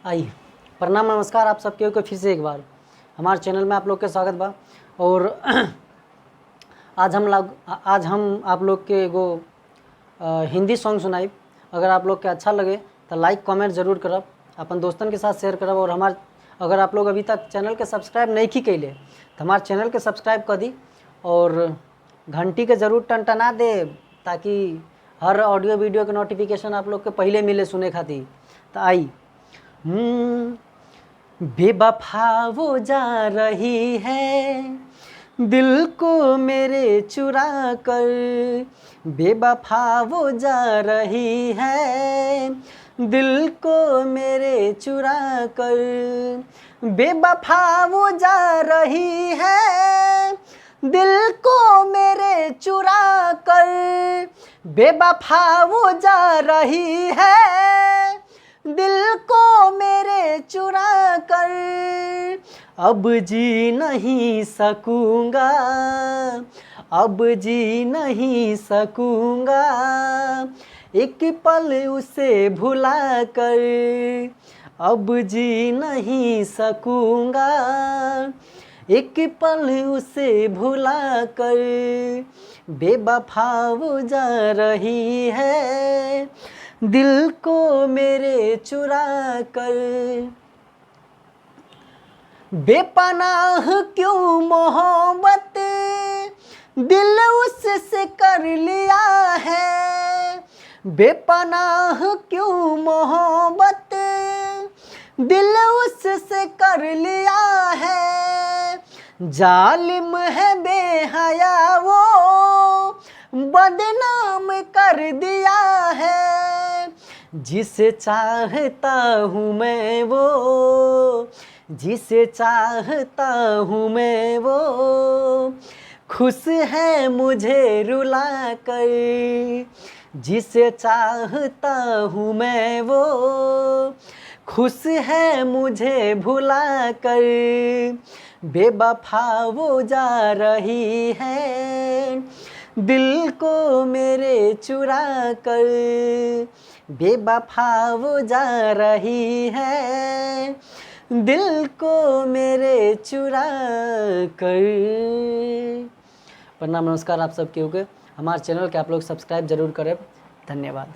आइए प्रणाम नमस्कार आप सबके को फिर से एक बार हमारे चैनल में आप लोग के स्वागत बा। और आज हम आप लोग के एगो हिंदी सॉन्ग सुनाई। अगर आप लोग के अच्छा लगे तो लाइक कमेंट जरूर करब, अपन दोस्तन के साथ शेयर करब। और अगर आप लोग अभी तक चैनल के सब्सक्राइब नहीं की कैले तो हमारे चैनल के सब्सक्राइब कर दी और घंटी के ज़रूर टनटना दे, ताकि हर ऑडियो वीडियो के नोटिफिकेशन आप लोग के पहले मिले सुने खातिर। तो आई बेवफा वो जा रही है दिल को मेरे चुरा कर, बेवफा वो जा रही है दिल को मेरे चुरा कर, बेवफा वो जा रही है दिल को मेरे चुरा कर, बेवफा वो जा रही है दिल को मेरे चुरा कर। अब जी नहीं सकूँगा, अब जी नहीं सकूँगा एक पल उसे भुला कर, अब जी नहीं सकूँगा एक पल उसे भुला कर, बेवफा वो जा रही है दिल को मेरे चुरा कर। बेपनाह क्यों मोहब्बत दिल उससे कर लिया है, बेपनाह क्यों मोहब्बत दिल उससे कर लिया है, जालिम है बेहया वो बदनाम कर दिया है, जिसे चाहता हूँ मैं वो, जिसे चाहता हूँ मैं वो खुश है मुझे रुला कर, जिसे चाहता हूँ मैं वो खुश है मुझे भुला कर, बेवफा वो जा रही है दिल को मेरे चुरा कर, बेवफा वो जा रही है दिल को मेरे चुरा कर। प्रणाम नमस्कार आप सबके होके हमारे चैनल के आप लोग सब्सक्राइब जरूर करें। धन्यवाद।